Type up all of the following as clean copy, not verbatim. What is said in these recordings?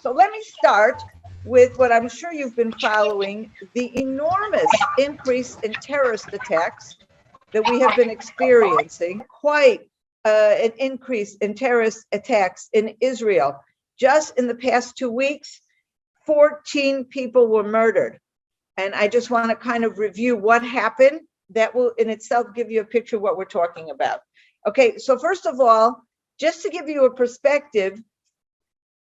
So let me start with what I'm sure you've been following, the enormous increase in terrorist attacks that we have been experiencing, quite an increase in terrorist attacks in Israel. Just in the past 2 weeks, 14 people were murdered. And I just want to kind of review what happened. That will in itself give you a picture of what we're talking about. Okay, so first of all, just to give you a perspective,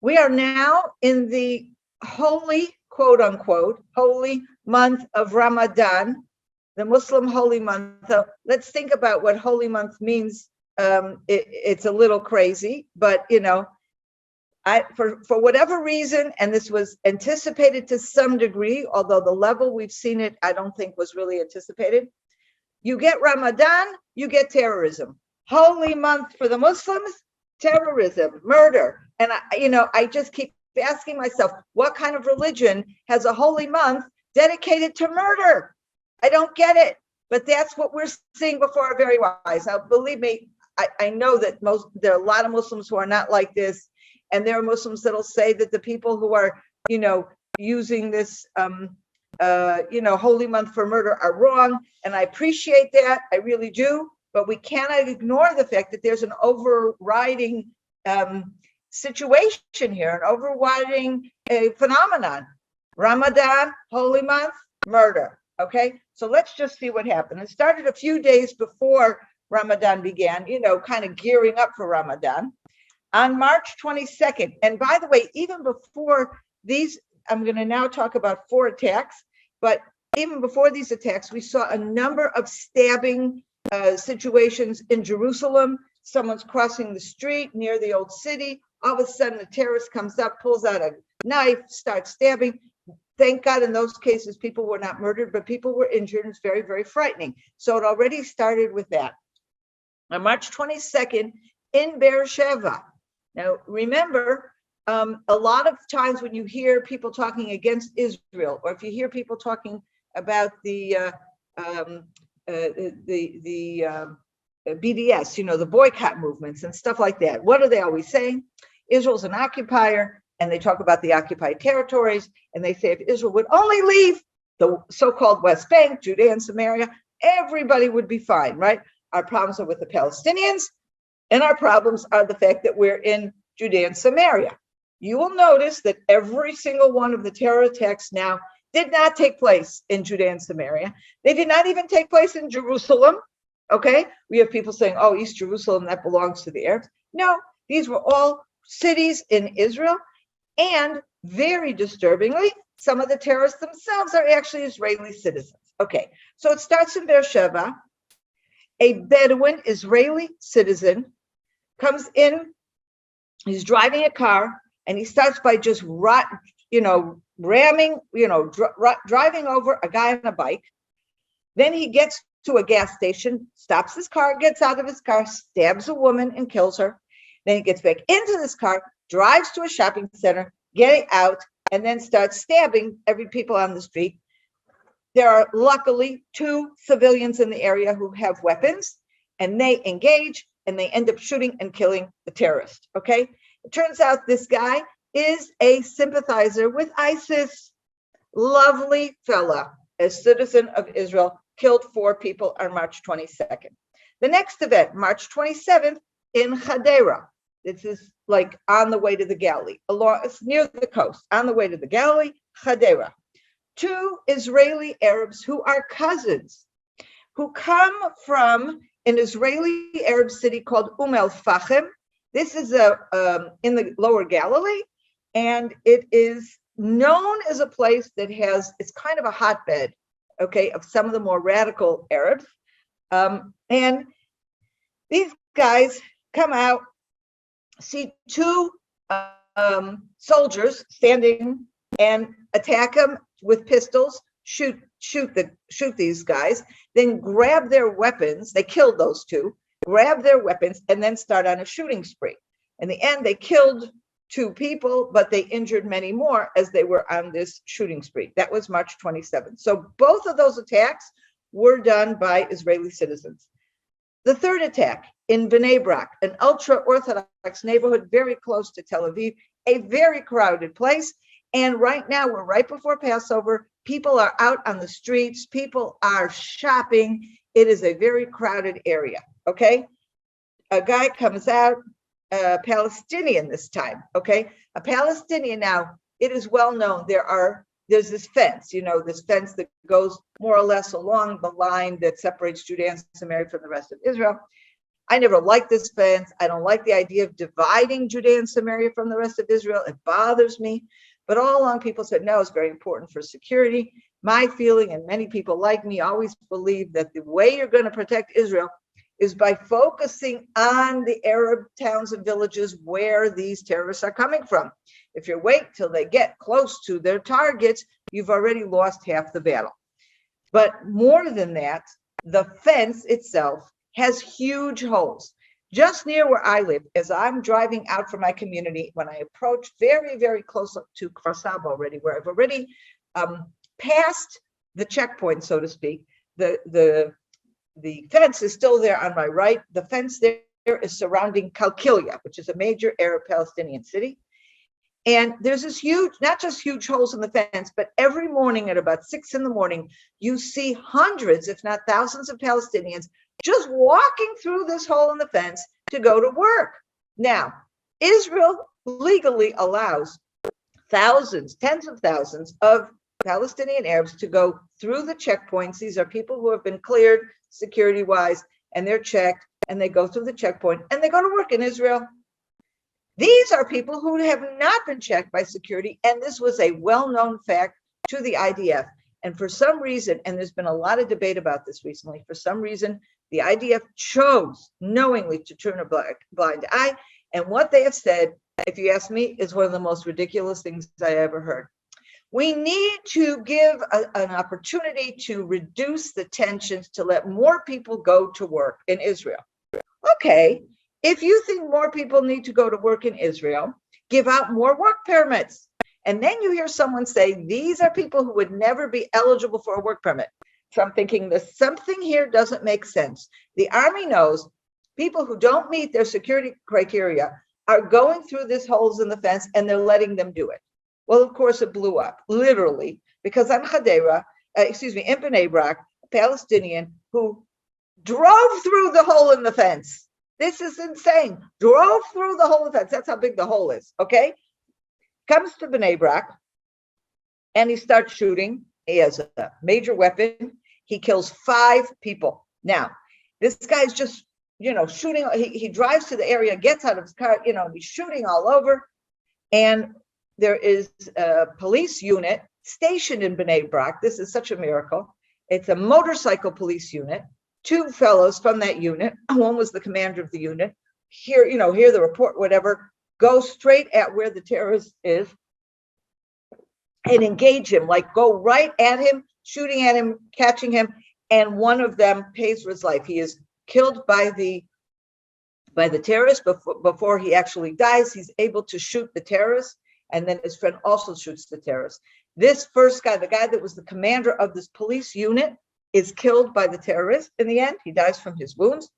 we are now in the holy, quote unquote, holy month of Ramadan, the Muslim holy month. So let's think about what holy month means. It's a little crazy, but you know, for whatever reason, and this was anticipated to some degree, although the level we've seen it, I don't think was really anticipated. You get Ramadan, you get terrorism. Holy month for the Muslims, terrorism, murder. And I just keep asking myself, what kind of religion has a holy month dedicated to murder? I don't get it, but that's what we're seeing before our very eyes. Now, believe me, I know that there are a lot of Muslims who are not like this. And there are Muslims that'll say that the people who are, using this, holy month for murder are wrong. And I appreciate that. I really do. But we cannot ignore the fact that there's an overriding situation here, an overriding phenomenon. Ramadan, holy month, murder. Okay, so let's just see what happened. It started a few days before Ramadan began, kind of gearing up for Ramadan. On March 22nd, and by the way, even before these, I'm going to now talk about 4 attacks, but even before these attacks, we saw a number of stabbing situations in Jerusalem. Someone's crossing the street near the old city. All of a sudden, a terrorist comes up, pulls out a knife, starts stabbing. Thank God in those cases, people were not murdered, but people were injured. It's very, very frightening. So it already started with that. On March 22nd, in Beersheba. Now, remember, a lot of times when you hear people talking against Israel, or if you hear people talking about the BDS, the boycott movements and stuff like that, what are they always saying? Israel's an occupier, and they talk about the occupied territories, and they say if Israel would only leave the so-called West Bank, Judea and Samaria, everybody would be fine, right? Our problems are with the Palestinians, and our problems are the fact that we're in Judea and Samaria. You will notice that every single one of the terror attacks now did not take place in Judea and Samaria. They did not even take place in Jerusalem. Okay, we have people saying, oh, East Jerusalem, that belongs to the Arabs. No, these were all cities in Israel. And very disturbingly, some of the terrorists themselves are actually Israeli citizens. Okay, so it starts in Beersheba. A Bedouin Israeli citizen comes in, he's driving a car, and he starts by just ramming, driving over a guy on a bike. Then he gets to a gas station, stops his car, gets out of his car, stabs a woman and kills her. Then he gets back into this car, drives to a shopping center, getting out, and then starts stabbing every people on the street. There are luckily 2 civilians in the area who have weapons, and they engage, and they end up shooting and killing the terrorist, okay? It turns out this guy is a sympathizer with ISIS. Lovely fella, a citizen of Israel, killed 4 people on March 22nd. The next event, March 27th, in Hadera. This is like on the way to the Galilee, it's near the coast, on the way to the Galilee, Hadera. 2 Israeli Arabs who are cousins, who come from an Israeli Arab city called El-Fahim. This is in the lower Galilee, and it is known as a place that it's kind of a hotbed, okay, of some of the more radical Arabs. And these guys come out, see 2 soldiers standing, and attack them with pistols, shoot these guys, then grab their weapons. They killed those 2, grab their weapons, and then start on a shooting spree. In the end, they killed 2 people, but they injured many more as they were on this shooting spree. That was March 27th. So both of those attacks were done by Israeli citizens. The third attack in Vinay, an ultra-Orthodox neighborhood very close to Tel Aviv, a very crowded place. And right now, we're right before Passover. People are out on the streets. People are shopping. It is a very crowded area, okay? A guy comes out, a Palestinian this time, okay? A Palestinian now, it is well known, there's this fence, this fence that goes more or less along the line that separates Judea and Samaria from the rest of Israel. I never liked this fence. I don't like the idea of dividing Judea and Samaria from the rest of Israel. It bothers me. But all along, people said, no, it's very important for security. My feeling, and many people like me, always believe that the way you're going to protect Israel is by focusing on the Arab towns and villages where these terrorists are coming from. If you wait till they get close to their targets, you've already lost half the battle. But more than that, the fence itself has huge holes. Just near where I live, as I'm driving out from my community, when I approach very, very close up to Kfar Saba already, where I've already passed the checkpoint, so to speak, the fence is still there on my right. The fence there is surrounding Kalkilia, which is a major Arab Palestinian city. And there's this huge, not just huge holes in the fence, but every morning at about 6 a.m, you see hundreds, if not thousands of Palestinians just walking through this hole in the fence to go to work. Now, Israel legally allows thousands, tens of thousands of Palestinian Arabs to go through the checkpoints. These are people who have been cleared security-wise, and they're checked, and they go through the checkpoint, and they go to work in Israel. These are people who have not been checked by security, and this was a well-known fact to the IDF. And for some reason, and there's been a lot of debate about this recently, for some reason, the IDF chose knowingly to turn a blind eye. And what they have said, if you ask me, is one of the most ridiculous things I ever heard. We need to give an opportunity to reduce the tensions, to let more people go to work in Israel. Okay, if you think more people need to go to work in Israel, give out more work permits. And then you hear someone say, these are people who would never be eligible for a work permit. So I'm thinking that something here doesn't make sense. The Army knows people who don't meet their security criteria are going through these holes in the fence, and they're letting them do it. Well, of course, it blew up, literally, because in Bnei Brak, a Palestinian who drove through the hole in the fence. This is insane. Drove through the hole in the fence. That's how big the hole is, okay? Comes to Bnei Brak, and he starts shooting. He has a major weapon. He kills 5 people. Now, this guy's just, shooting. He drives to the area, gets out of his car, he's shooting all over. And there is a police unit stationed in Bnei Brak. This is such a miracle. It's a motorcycle police unit. 2 fellows from that unit. One was the commander of the unit. Hear the report, whatever. Go straight at where the terrorist is and engage him, like go right at him, shooting at him, catching him, and one of them pays for his life. He is killed by the terrorist before he actually dies. He's able to shoot the terrorist, and then his friend also shoots the terrorist. This first guy, the guy that was the commander of this police unit, is killed by the terrorist in the end. He dies from his wounds.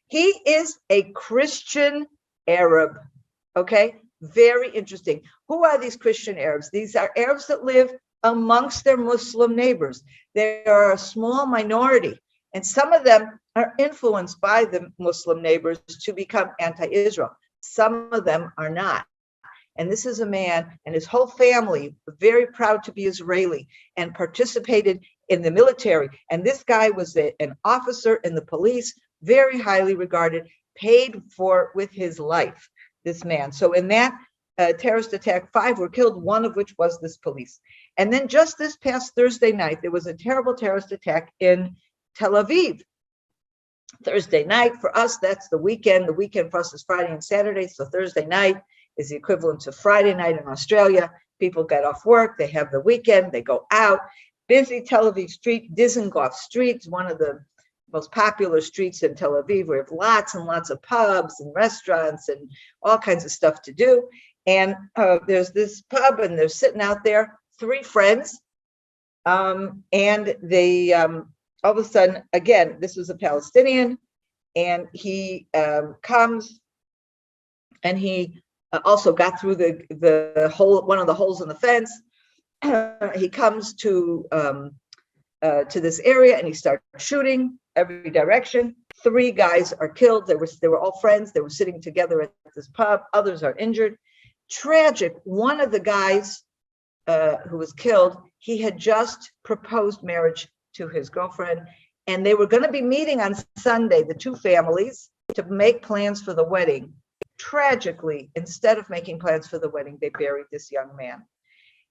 He is a Christian Arab. Okay, very interesting. Who are these Christian Arabs? These are Arabs that live amongst their Muslim neighbors. They are a small minority, and some of them are influenced by the Muslim neighbors to become anti-Israel. Some of them are not. And this is a man and his whole family, very proud to be Israeli and participated in the military. And this guy was an officer in the police, very highly regarded, paid for with his life, this man. So in that terrorist attack, 5 were killed, one of which was this police. And then just this past Thursday night, there was a terrible terrorist attack in Tel Aviv. Thursday night, for us, that's the weekend. The weekend for us is Friday and Saturday. So Thursday night is the equivalent to Friday night in Australia. People get off work, they have the weekend, they go out. Busy Tel Aviv street, Dizengoff Street, one of the most popular streets in Tel Aviv. We have lots and lots of pubs and restaurants and all kinds of stuff to do. And there's this pub, and they're sitting out there, 3 friends. And they, all of a sudden, again, this was a Palestinian, and he comes and he also got through the hole, one of the holes in the fence. He comes to this area and he starts shooting every direction. 3 guys are killed. They were all friends. They were sitting together at this pub. Others are injured. Tragic. One of the guys who was killed, he had just proposed marriage to his girlfriend, and they were going to be meeting on Sunday, the 2 families, to make plans for the wedding. Tragically, instead of making plans for the wedding, they buried this young man.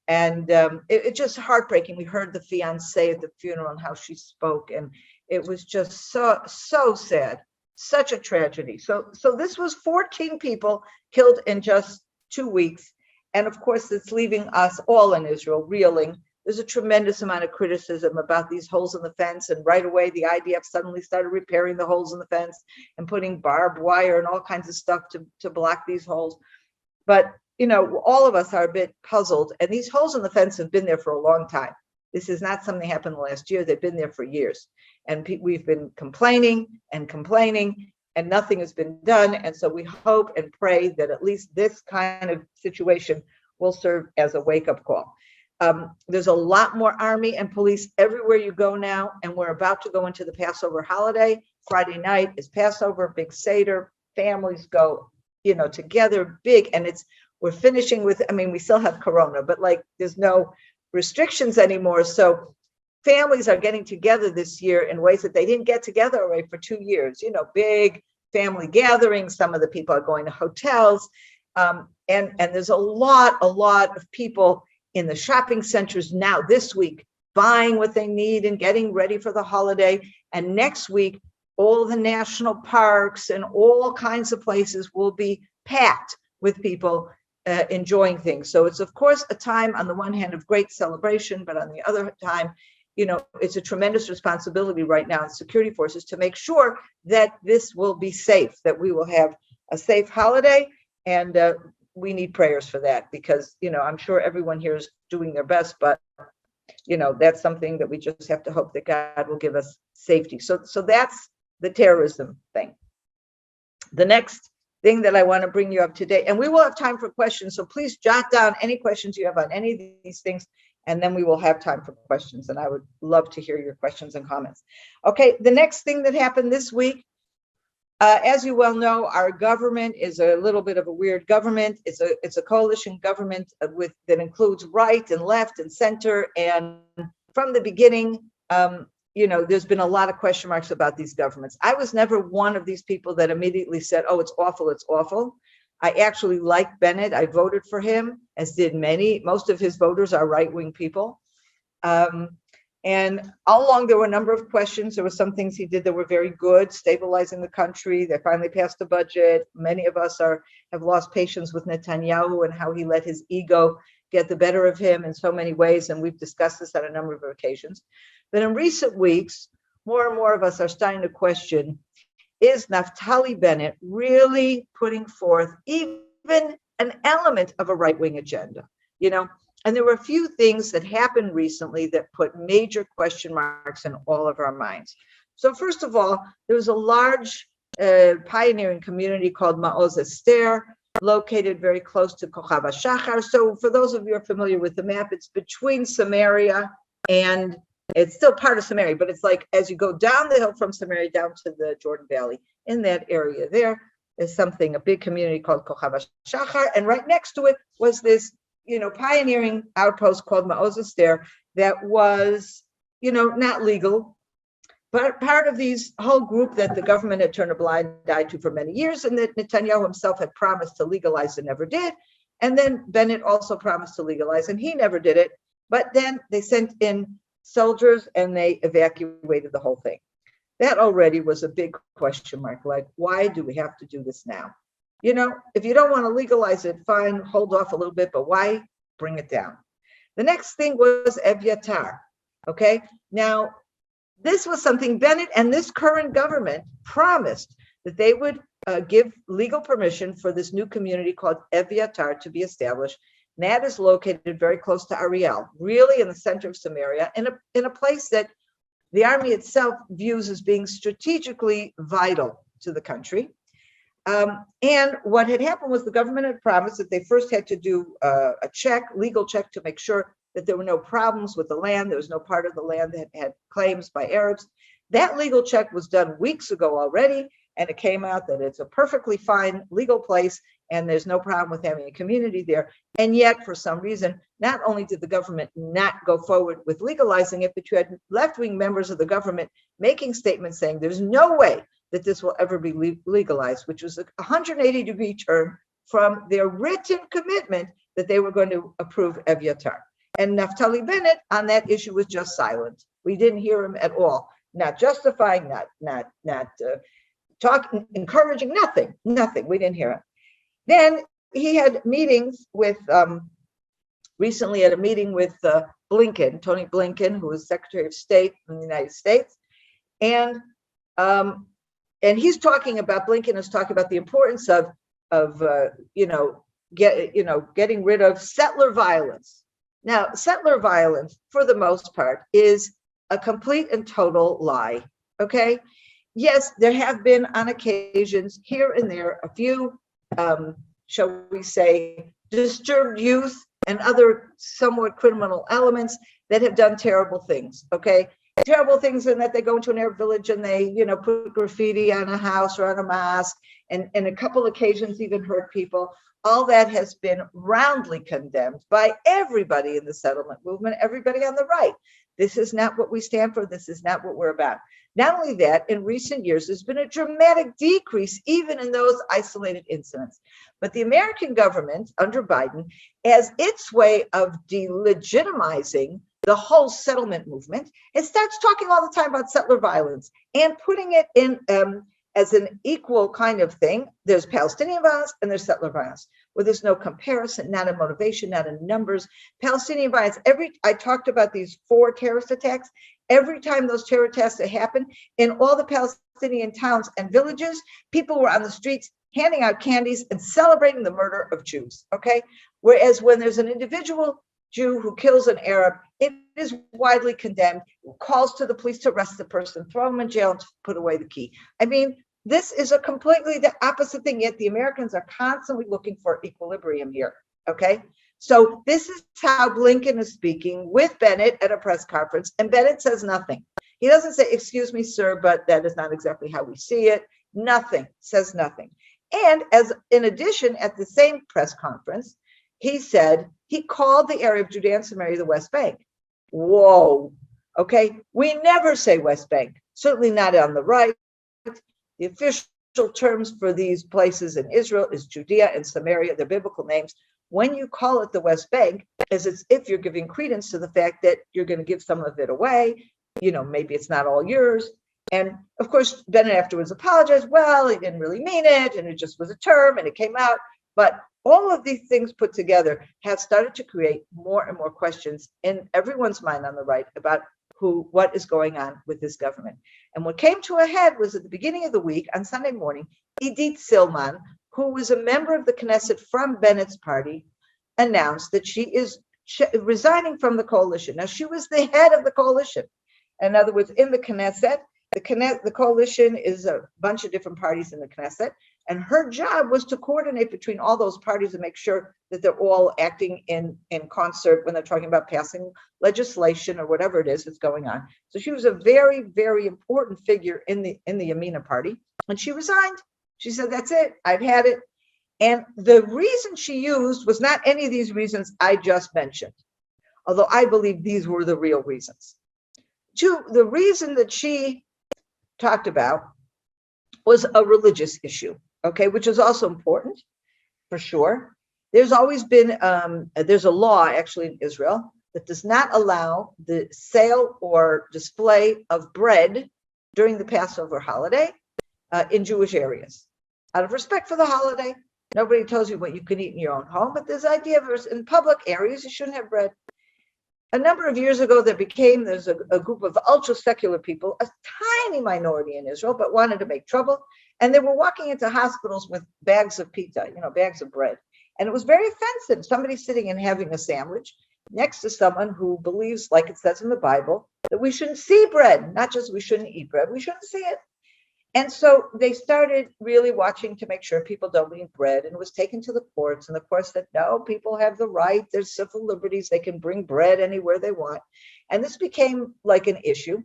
And it's just heartbreaking. We heard the fiancée at the funeral and how she spoke, and it was just so sad. Such a tragedy. So this was 14 people killed in just 2 weeks. And of course, it's leaving us all in Israel reeling. There's a tremendous amount of criticism about these holes in the fence. And right away, the IDF suddenly started repairing the holes in the fence and putting barbed wire and all kinds of stuff to block these holes. But, you know, all of us are a bit puzzled. And these holes in the fence have been there for a long time. This is not something that happened last year. They've been there for years. And we've been complaining, and nothing has been done. And so we hope and pray that at least this kind of situation will serve as a wake-up call. There's a lot more army and police everywhere you go now, and we're about to go into the Passover holiday. Friday night is Passover, big Seder. Families go, you know, together, big, and we're finishing with, I mean, we still have Corona, but like there's no restrictions anymore. So families are getting together this year in ways that they didn't get together already for 2 years. You know, big family gatherings. Some of the people are going to hotels, and there's a lot of people in the shopping centers now this week, buying what they need and getting ready for the holiday. And next week, all the national parks and all kinds of places will be packed with people enjoying things. So it's, of course, a time on the one hand of great celebration, but on the other time, you know, it's a tremendous responsibility right now in security forces to make sure that this will be safe, that we will have a safe holiday. And we need prayers for that, because, you know, I'm sure everyone here is doing their best, but, you know, that's something that we just have to hope that God will give us safety. So that's the terrorism thing. The next thing that I want to bring you up to date, and we will have time for questions, so please jot down any questions you have on any of these things, and then we will have time for questions, and I would love to hear your questions and comments. Okay, the next thing that happened this week, as you well know, our government is a little bit of a weird government. It's a coalition government that includes right and left and center. And from the beginning, you know, there's been a lot of question marks about these governments. I was never one of these people that immediately said, "Oh, it's awful, it's awful." I actually like Bennett. I voted for him, as did many. Most of his voters are right-wing people. And all along, there were a number of questions. There were some things he did that were very good, stabilizing the country. They finally passed the budget. Many of us have lost patience with Netanyahu and how he let his ego get the better of him in so many ways. And we've discussed this on a number of occasions. But in recent weeks, more and more of us are starting to question, is Naftali Bennett really putting forth even an element of a right-wing agenda? You know, and there were a few things that happened recently that put major question marks in all of our minds. So first of all, there was a large pioneering community called Ma'oz Esther, located very close to Kochav HaShachar. So for those of you who are familiar with the map, it's between Samaria and, it's still part of Samaria, but it's like as you go down the hill from Samaria down to the Jordan Valley, in that area there is a big community called Kochav HaShachar, and right next to it was this, you know, pioneering outpost called Ma'oz Esther that was, you know, not legal, but part of these whole group that the government had turned a blind eye to for many years, and that Netanyahu himself had promised to legalize and never did. And then Bennett also promised to legalize, and he never did it. But then they sent in soldiers and they evacuated the whole thing. That already was a big question mark. Like, why do we have to do this now? You know, if you don't want to legalize it, fine, hold off a little bit, but why bring it down? The next thing was Evyatar. Okay, now this was something Bennett and this current government promised, that they would give legal permission for this new community called Evyatar to be established. And that is located very close to Ariel, really in the center of Samaria, in a place that the army itself views as being strategically vital to the country. And what had happened was the government had promised that they first had to do a legal check to make sure that there were no problems with the land. There was no part of the land that had claims by Arabs. That legal check was done weeks ago already, and it came out that it's a perfectly fine legal place and there's no problem with having a community there. And yet, for some reason, not only did the government not go forward with legalizing it, but you had left-wing members of the government making statements saying there's no way that this will ever be legalized, which was a 180-degree turn from their written commitment that they were going to approve Evyatar. And Naftali Bennett on that issue was just silent. We didn't hear him at all, not justifying, not talking, encouraging, nothing. We didn't hear him. Then he had meetings with, recently had a meeting with Blinken, Tony Blinken, who was Secretary of State in the United States. And he's talking about, Blinken is talking about the importance of getting rid of settler violence. Now, settler violence, for the most part, is a complete and total lie, okay? Yes, there have been on occasions here and there a few, shall we say, disturbed youth and other somewhat criminal elements that have done terrible things, okay? Terrible things in that they go into an Arab village and they, put graffiti on a house or on a mosque, and a couple occasions even hurt people. All that has been roundly condemned by everybody in the settlement movement, everybody on the right. This is not what we stand for. This is not what we're about. Not only that, in recent years, there's been a dramatic decrease even in those isolated incidents. But the American government under Biden, as its way of delegitimizing the whole settlement movement, it starts talking all the time about settler violence and putting it in as an equal kind of thing. There's Palestinian violence and there's settler violence, where there's no comparison, not in motivation, not in numbers. Palestinian violence, I talked about these 4 terrorist attacks. Every time those terror attacks happened, in all the Palestinian towns and villages, people were on the streets handing out candies and celebrating the murder of Jews, okay? Whereas when there's an individual Jew who kills an Arab, it is widely condemned, calls to the police to arrest the person, throw him in jail, and put away the key. I mean, this is a completely the opposite thing, yet the Americans are constantly looking for equilibrium here, okay? So this is how Blinken is speaking with Bennett at a press conference, and Bennett says nothing. He doesn't say, excuse me, sir, but that is not exactly how we see it. Nothing, says nothing. And as in addition, at the same press conference, he said he called the area of Judea and Samaria the West Bank. Whoa, okay? We never say West Bank, certainly not on the right. The official terms for these places in Israel is Judea and Samaria, they're biblical names. When you call it the West Bank, as if you're giving credence to the fact that you're going to give some of it away, maybe it's not all yours. And of course, Bennett afterwards apologized. Well, he didn't really mean it, and it just was a term, and it came out. But all of these things put together have started to create more and more questions in everyone's mind on the right about what is going on with this government. And what came to a head was at the beginning of the week, on Sunday morning, Idit Silman, who was a member of the Knesset from Bennett's party, announced that she is resigning from the coalition. Now, she was the head of the coalition. In other words, in the Knesset, the coalition is a bunch of different parties in the Knesset, and her job was to coordinate between all those parties and make sure that they're all acting in concert when they're talking about passing legislation or whatever it is that's going on. So she was a very, very important figure in the Yamina party, and she resigned. She said, that's it, I've had it. And the reason she used was not any of these reasons I just mentioned, although I believe these were the real reasons. The reason that she talked about was a religious issue, okay, which is also important, for sure. There's always been, there's a law actually in Israel that does not allow the sale or display of bread during the Passover holiday in Jewish areas. Out of respect for the holiday, nobody tells you what you can eat in your own home, but this idea of in public areas, you shouldn't have bread. A number of years ago, there's a group of ultra-secular people, a tiny minority in Israel, but wanted to make trouble. And they were walking into hospitals with bags of pita, bags of bread. And it was very offensive. Somebody sitting and having a sandwich next to someone who believes, like it says in the Bible, that we shouldn't see bread, not just we shouldn't eat bread, we shouldn't see it. And so they started really watching to make sure people don't eat bread, and it was taken to the courts. And the courts said, no, people have the right, there's civil liberties, they can bring bread anywhere they want. And this became like an issue.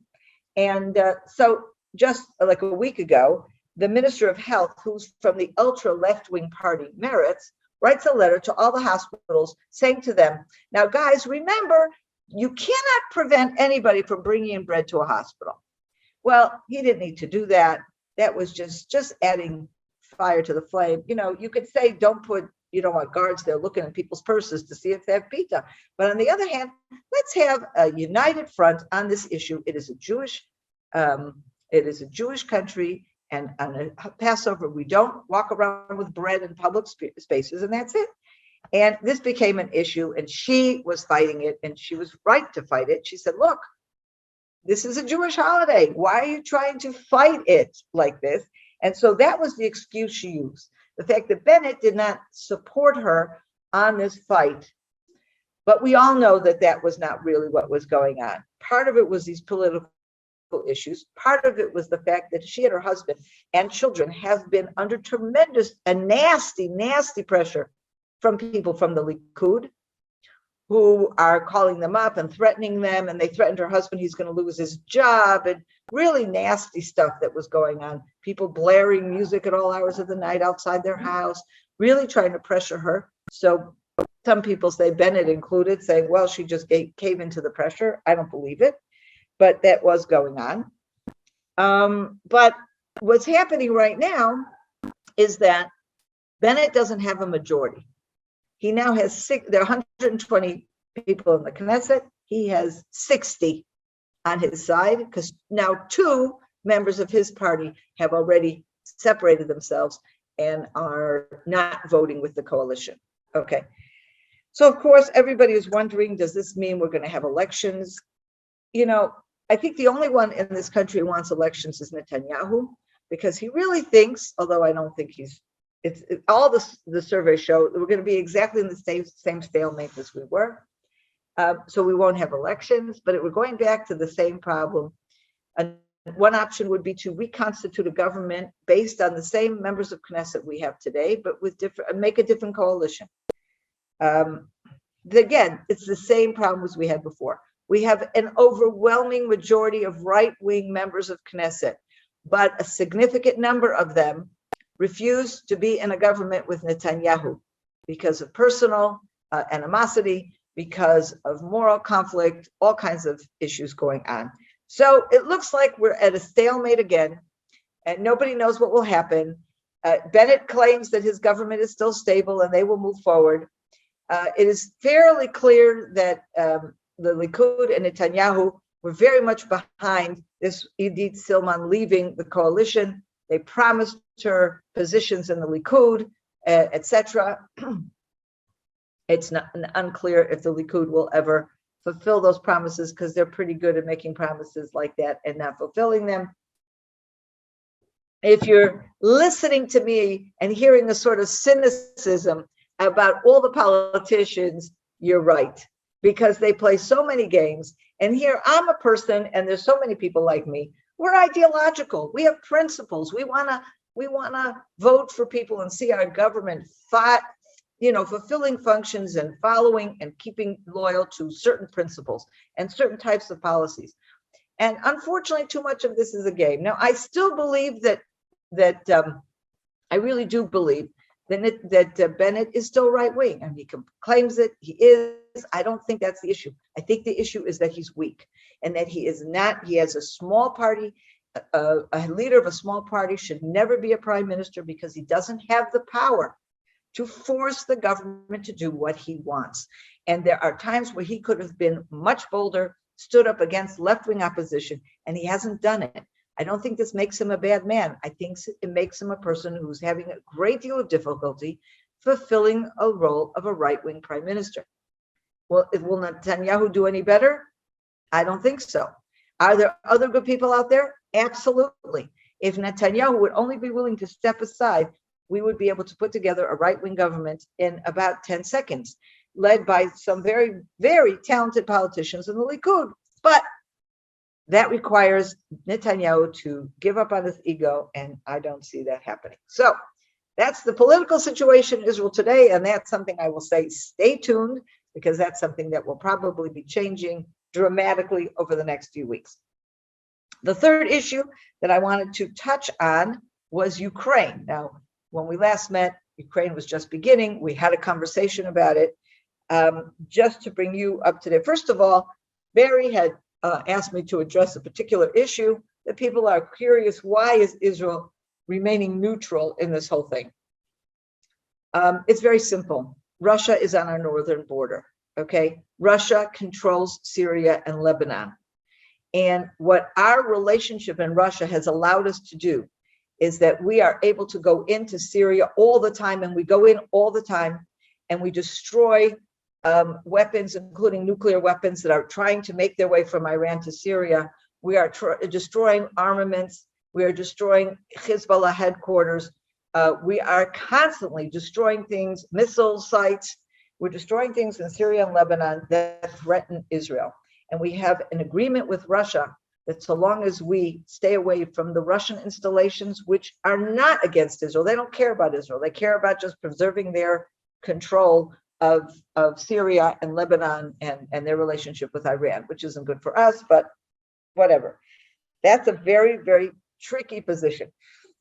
And so just like a week ago, the Minister of Health, who's from the ultra left-wing party Meretz, writes a letter to all the hospitals saying to them, now guys, remember, you cannot prevent anybody from bringing in bread to a hospital. Well, he didn't need to do that. That was just adding fire to the flame. You know, you could say, don't want guards there looking at people's purses to see if they have pita. But on the other hand, let's have a united front on this issue. It is a Jewish country, and on a Passover, we don't walk around with bread in public spaces, and that's it. And this became an issue, and she was fighting it, and she was right to fight it. She said, look, this is a Jewish holiday. Why are you trying to fight it like this? And so that was the excuse she used. The fact that Bennett did not support her on this fight. But we all know that that was not really what was going on. Part of it was these political issues. Part of it was the fact that she and her husband and children have been under tremendous and nasty pressure from people from the Likud, who are calling them up and threatening them. And they threatened her husband, he's going to lose his job, and really nasty stuff that was going on. People blaring music at all hours of the night outside their house, really trying to pressure her. So some people say, Bennett included, saying, well, she just cave into the pressure. I don't believe it, but that was going on. But what's happening right now is that Bennett doesn't have a majority. He now has there are 120 people in the Knesset. He has 60 on his side, because now 2 members of his party have already separated themselves and are not voting with the coalition. Okay. So, of course, everybody is wondering, does this mean we're going to have elections? You know, I think the only one in this country who wants elections is Netanyahu, because he really thinks, although I don't think all the surveys show that we're going to be exactly in the same stalemate as we were. So we won't have elections, but we're going back to the same problem. And one option would be to reconstitute a government based on the same members of Knesset we have today, but with make a different coalition. Again, it's the same problem as we had before. We have an overwhelming majority of right-wing members of Knesset, but a significant number of them refused to be in a government with Netanyahu because of personal animosity, because of moral conflict, all kinds of issues going on. So it looks like we're at a stalemate again, and nobody knows what will happen. Bennett claims that his government is still stable and they will move forward. It is fairly clear that the Likud and Netanyahu were very much behind this Idit Silman leaving the coalition. They promised her positions in the Likud, etc. It's not unclear if the Likud will ever fulfill those promises, because they're pretty good at making promises like that and not fulfilling them. If you're listening to me and hearing a sort of cynicism about all the politicians, you're right, because they play so many games. And here I'm a person, and there's so many people like me. We're ideological. We have principles. We wanna vote for people and see our government fulfilling functions and following and keeping loyal to certain principles and certain types of policies. And unfortunately, too much of this is a game. Now, I still believe that I really do believe that Bennett is still right wing, and he claims it. He is. I don't think that's the issue. I think the issue is that he's weak, and that he is not. He has a small party. A leader of a small party should never be a prime minister, because he doesn't have the power to force the government to do what he wants. And there are times where he could have been much bolder, stood up against left-wing opposition, and he hasn't done it. I don't think this makes him a bad man. I think it makes him a person who's having a great deal of difficulty fulfilling a role of a right-wing prime minister. Well, will Netanyahu do any better? I don't think so. Are there other good people out there? Absolutely. If Netanyahu would only be willing to step aside, we would be able to put together a right-wing government in about 10 seconds, led by some very, very talented politicians in the Likud. But that requires Netanyahu to give up on his ego, and I don't see that happening. So that's the political situation in Israel today, and that's something I will say, stay tuned, because that's something that will probably be changing dramatically over the next few weeks. The third issue that I wanted to touch on was Ukraine. Now, when we last met, Ukraine was just beginning. We had a conversation about it. Just to bring you up to date, first of all, Barry had asked me to address a particular issue that people are curious, why is Israel remaining neutral in this whole thing? It's very simple. Russia is on our northern border, okay? Russia controls Syria and Lebanon. And what our relationship in Russia has allowed us to do is that we are able to go into Syria all the time, and we go in all the time, and we destroy weapons, including nuclear weapons that are trying to make their way from Iran to Syria. We are destroying armaments. We are destroying Hezbollah headquarters. We are constantly destroying things, missile sites. We're destroying things in Syria and Lebanon that threaten Israel. And we have an agreement with Russia that so long as we stay away from the Russian installations, which are not against Israel, they don't care about Israel. They care about just preserving their control of Syria and Lebanon and their relationship with Iran, which isn't good for us, but whatever. That's a very, very tricky position.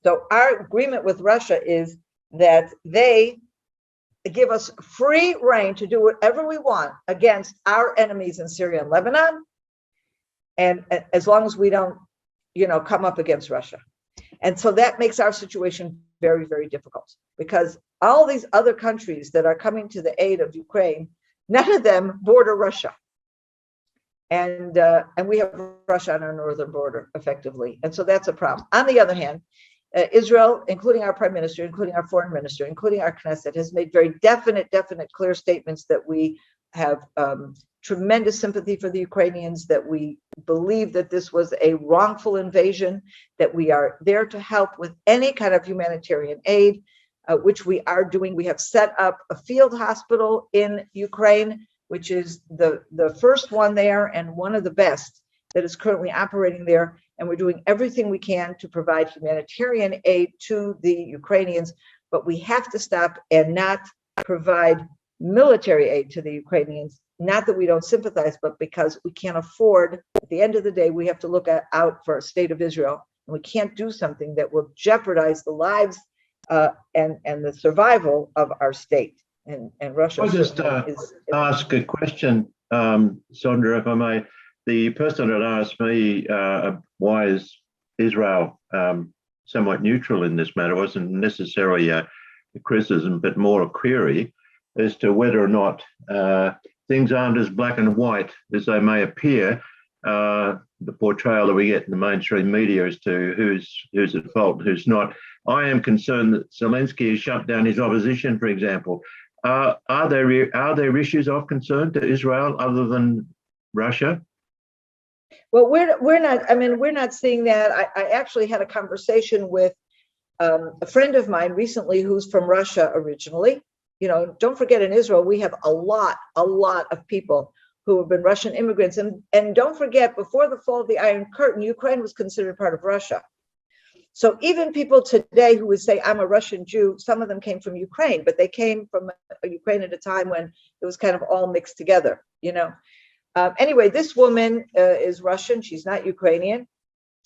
So our agreement with Russia is that they give us free rein to do whatever we want against our enemies in Syria and Lebanon, and as long as we don't, come up against Russia. And so that makes our situation very, very difficult, because all these other countries that are coming to the aid of Ukraine, none of them border Russia. And we have Russia on our northern border effectively. And so that's a problem. On the other hand, Israel, including our prime minister, including our foreign minister, including our Knesset, has made very definite, clear statements that we have tremendous sympathy for the Ukrainians, that we believe that this was a wrongful invasion, that we are there to help with any kind of humanitarian aid, which we are doing. We have set up a field hospital in Ukraine, which is the first one there and one of the best that is currently operating there. And we're doing everything we can to provide humanitarian aid to the Ukrainians, but we have to stop and not provide military aid to the Ukrainians. Not that we don't sympathize, but because we can't afford, at the end of the day, we have to look out for a state of Israel, and we can't do something that will jeopardize the lives and the survival of our state. And Russia. I'll just ask a question, Sondra, if I may. The person had asked me, why is Israel somewhat neutral in this matter? It wasn't necessarily a criticism, but more a query as to whether or not things aren't as black and white as they may appear. The portrayal that we get in the mainstream media as to who's at fault and who's not. I am concerned that Zelensky has shut down his opposition, for example. Are there issues of concern to Israel other than Russia? Well, we're not. I mean, we're not seeing that. I actually had a conversation with a friend of mine recently who's from Russia originally. Don't forget, in Israel we have a lot of people who have been Russian immigrants, and don't forget, before the fall of the Iron Curtain, Ukraine was considered part of Russia. So even people today who would say, I'm a Russian Jew, some of them came from Ukraine, but they came from Ukraine at a time when it was kind of all mixed together, Anyway, this woman is Russian. She's not Ukrainian.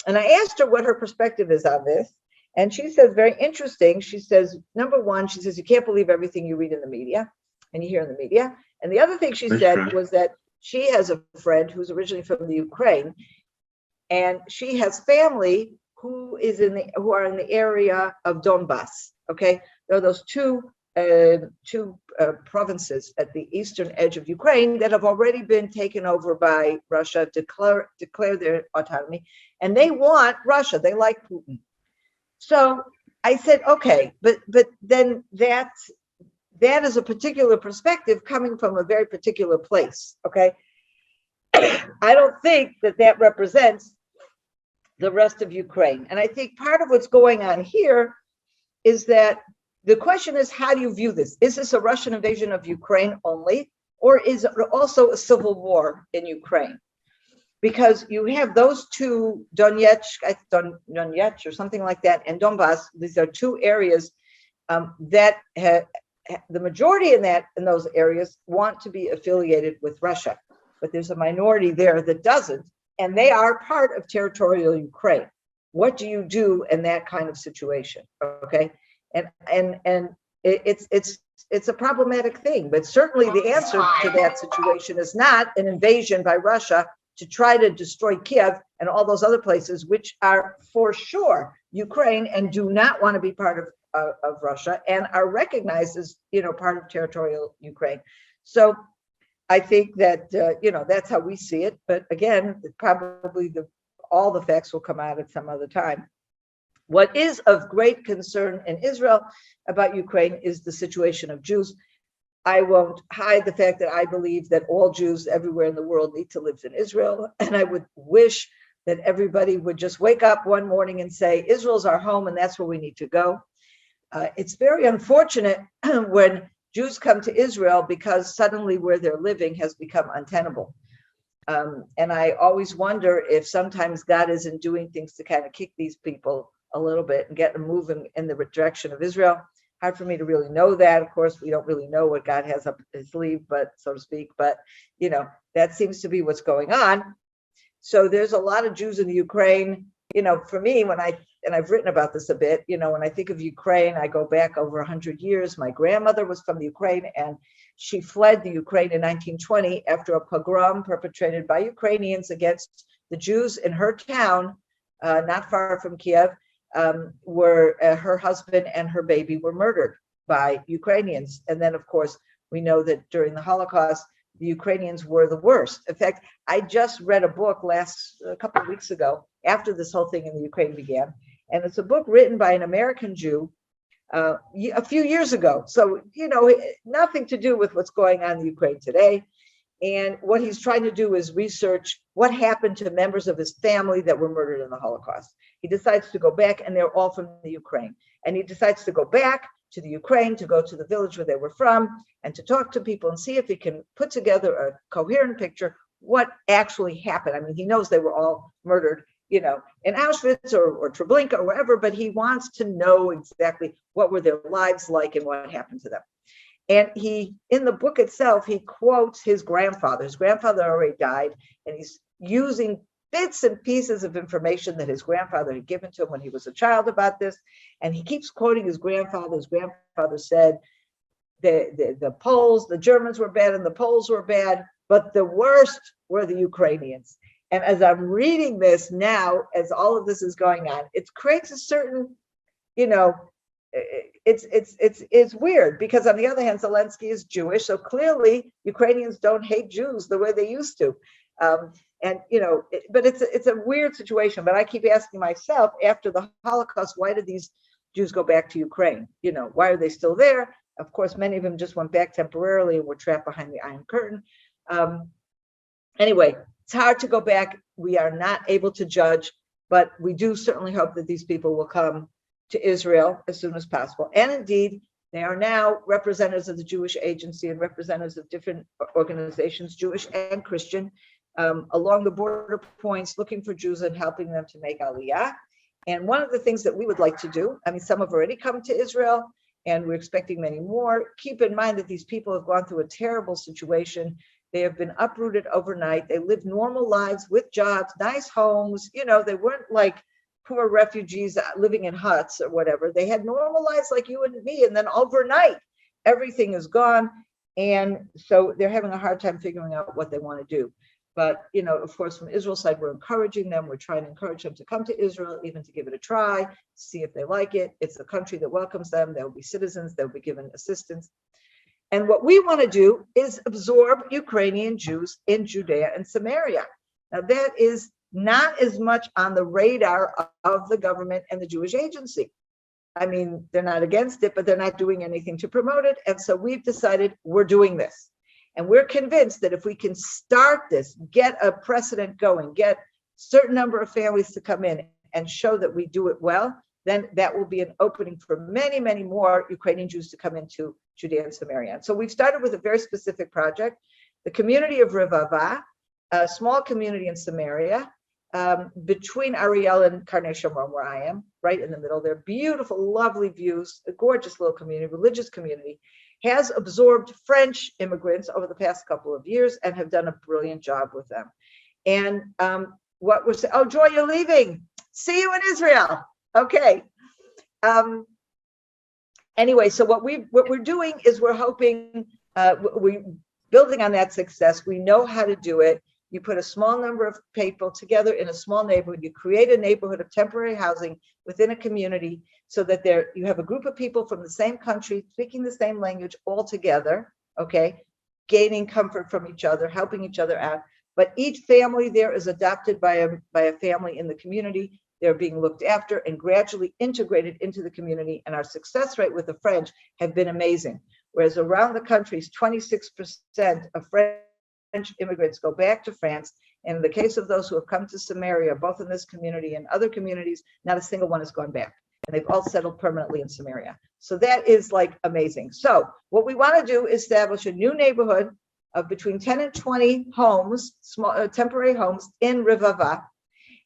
And I asked her what her perspective is on this. And she says, very interesting. She says, number one, she says, you can't believe everything you read in the media and you hear in the media. And the other thing she said was that she has a friend who's originally from the Ukraine, and she has family who are in the area of Donbass. Okay, there are those two provinces at the eastern edge of Ukraine that have already been taken over by Russia, declare their autonomy, and they want Russia. They like Putin. So I said, okay, but then that is a particular perspective coming from a very particular place. Okay, I don't think that represents the rest of Ukraine. And I think part of what's going on here is that the question is, how do you view this? Is this a Russian invasion of Ukraine only, or is it also a civil war in Ukraine? because you have those two, Donetsk or something like that, and Donbass. These are two areas that the majority in those areas want to be affiliated with Russia, but there's a minority there that doesn't, and they are part of territorial Ukraine. What do you do in that kind of situation? Okay, and it's a problematic thing, but certainly the answer to that situation is not an invasion by Russia to try to destroy Kiev and all those other places, which are for sure Ukraine and do not want to be part of Russia and are recognized as, part of territorial Ukraine. So I think that, that's how we see it. But again, probably all the facts will come out at some other time. What is of great concern in Israel about Ukraine is the situation of Jews. I won't hide the fact that I believe that all Jews everywhere in the world need to live in Israel. And I would wish that everybody would just wake up one morning and say, Israel's our home and that's where we need to go. It's very unfortunate when Jews come to Israel because suddenly where they're living has become untenable. And I always wonder if sometimes God isn't doing things to kind of kick these people a little bit and get them moving in the direction of Israel. Hard for me to really know that. Of course, we don't really know what God has up his sleeve, but so to speak. But, that seems to be what's going on. So there's a lot of Jews in the Ukraine. For me, and I've written about this a bit, when I think of Ukraine, I go back over 100 years. My grandmother was from the Ukraine, and she fled the Ukraine in 1920 after a pogrom perpetrated by Ukrainians against the Jews in her town, not far from Kiev, where her husband and her baby were murdered by Ukrainians. And then, of course, we know that during the Holocaust, the Ukrainians were the worst. In fact, I just read a book a couple of weeks ago after this whole thing in the Ukraine began. And it's a book written by an American Jew a few years ago. So, nothing to do with what's going on in Ukraine today. And what he's trying to do is research what happened to members of his family that were murdered in the Holocaust. He decides to go back, and they're all from the Ukraine. And he decides to go back to the Ukraine, to go to the village where they were from, and to talk to people and see if he can put together a coherent picture what actually happened. I mean, he knows they were all murdered, in Auschwitz or Treblinka or wherever, but he wants to know exactly what were their lives like and what happened to them. And in the book itself, he quotes his grandfather. His grandfather already died, and he's using bits and pieces of information that his grandfather had given to him when he was a child about this. And he keeps quoting his grandfather. His grandfather said the Poles, the Germans were bad and the Poles were bad, but the worst were the Ukrainians. And as I'm reading this now, as all of this is going on, it creates a certain, it's weird because on the other hand, Zelensky is Jewish. So clearly Ukrainians don't hate Jews the way they used to. But it's a weird situation. But I keep asking myself, after the Holocaust, why did these Jews go back to Ukraine? Why are they still there? Of course, many of them just went back temporarily and were trapped behind the Iron Curtain. Anyway, it's hard to go back. We are not able to judge, but we do certainly hope that these people will come to Israel as soon as possible. And indeed, they are now representatives of the Jewish Agency and representatives of different organizations, Jewish and Christian, along the border points, looking for Jews and helping them to make Aliyah. And one of the things that we would like to do, some have already come to Israel, and we're expecting many more. Keep in mind that these people have gone through a terrible situation. They have been uprooted overnight. They live normal lives with jobs, nice homes. They weren't like poor refugees living in huts or whatever. They had normal lives like you and me. And then overnight, everything is gone. And so they're having a hard time figuring out what they want to do. But, of course, from Israel's side, we're encouraging them. We're trying to encourage them to come to Israel, even to give it a try, see if they like it. It's a country that welcomes them. They'll be citizens. They'll be given assistance. And what we want to do is absorb Ukrainian Jews in Judea and Samaria. Now, that is not as much on the radar of the government and the Jewish Agency. They're not against it, but they're not doing anything to promote it. And so we've decided we're doing this. And we're convinced that if we can start this, get a precedent going, get a certain number of families to come in and show that we do it well, then that will be an opening for many, many more Ukrainian Jews to come into Judea and Samaria. So we've started with a very specific project. The community of Revava a small community in Samaria, between Ariel and Karnei Shomron, where I am, right in the middle. They're beautiful, lovely views, a gorgeous little community, religious community, has absorbed French immigrants over the past couple of years and have done a brilliant job with them. And what we're saying, oh, Joy, you're leaving. See you in Israel. Okay. Anyway, so what we're doing is we're hoping, we building on that success. We know how to do it. You put a small number of people together in a small neighborhood. You create a neighborhood of temporary housing within a community so that you have a group of people from the same country, speaking the same language all together, okay, gaining comfort from each other, helping each other out. But each family there is adopted by a family in the community. They're being looked after and gradually integrated into the community. And our success rate with the French have been amazing. Whereas around the country, 26% of French immigrants go back to France. And in the case of those who have come to Samaria, both in this community and other communities, not a single one has gone back. And they've all settled permanently in Samaria. So that is like amazing. So what we want to do is establish a new neighborhood of between 10 and 20 homes, small temporary homes in Rivava.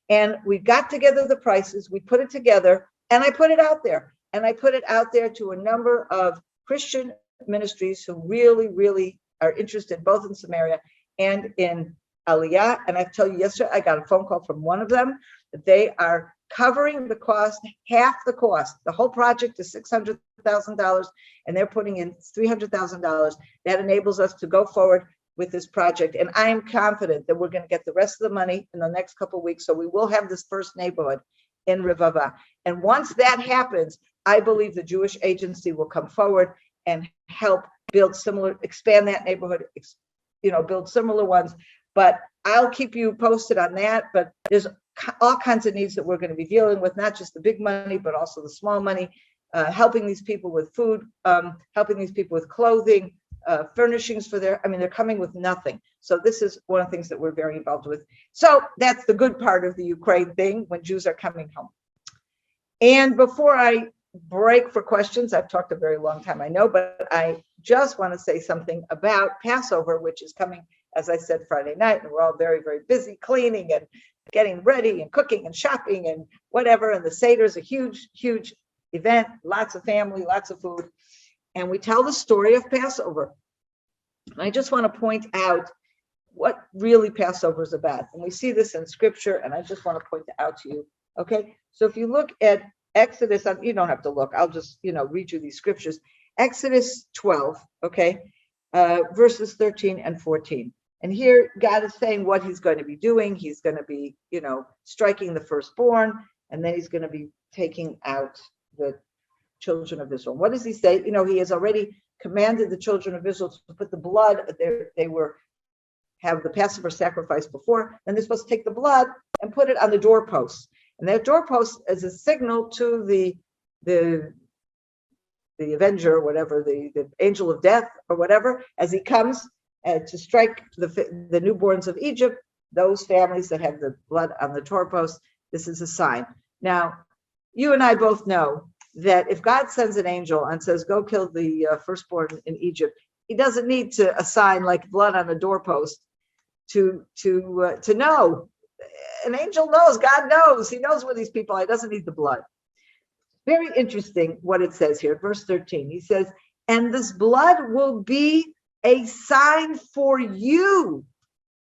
And we got together the prices, we put it together, and I put it out there. And I put it out there to a number of Christian ministries who really, really are interested both in Samaria and in Aliyah. And I tell you, yesterday I got a phone call from one of them that they are covering the cost, half the cost. The whole project is $600,000 and they're putting in $300,000. That enables us to go forward with this project. And I am confident that we're going to get the rest of the money in the next couple of weeks. So we will have this first neighborhood in Rivava. And once that happens, I believe the Jewish Agency will come forward and help build similar, expand that neighborhood, build similar ones. But I'll keep you posted on that. But there's all kinds of needs that we're going to be dealing with, not just the big money, but also the small money, helping these people with food, helping these people with clothing, furnishings for they're coming with nothing. So this is one of the things that we're very involved with. So that's the good part of the Ukraine thing when Jews are coming home. And before I break for questions, I've talked a very long time, I know, but I just want to say something about Passover, which is coming, as I said, Friday night, and we're all very, very busy cleaning and getting ready and cooking and shopping and whatever. And the Seder is a huge, huge event, lots of family, lots of food. And we tell the story of Passover. And I just want to point out what really Passover is about. And we see this in scripture, and I just want to point it out to you. Okay, so if you look at Exodus, you don't have to look, I'll just, read you these scriptures. Exodus 12, okay, verses 13 and 14. And here God is saying what he's going to be doing. He's going to be, striking the firstborn, and then he's going to be taking out the children of Israel. What does he say? He has already commanded the children of Israel to put the blood, they have the Passover sacrifice before, and they're supposed to take the blood and put it on the doorposts. And that doorpost is a signal to the avenger, or whatever, the angel of death or whatever, as he comes to strike the newborns of Egypt, those families that have the blood on the doorpost. This is a sign. Now, you and I both know that if God sends an angel and says, go kill the firstborn in Egypt, he doesn't need to assign like blood on a doorpost to know. An angel knows, God knows, he knows where these people are. He doesn't need the blood. Very interesting what it says here, verse 13. He says, and this blood will be a sign for you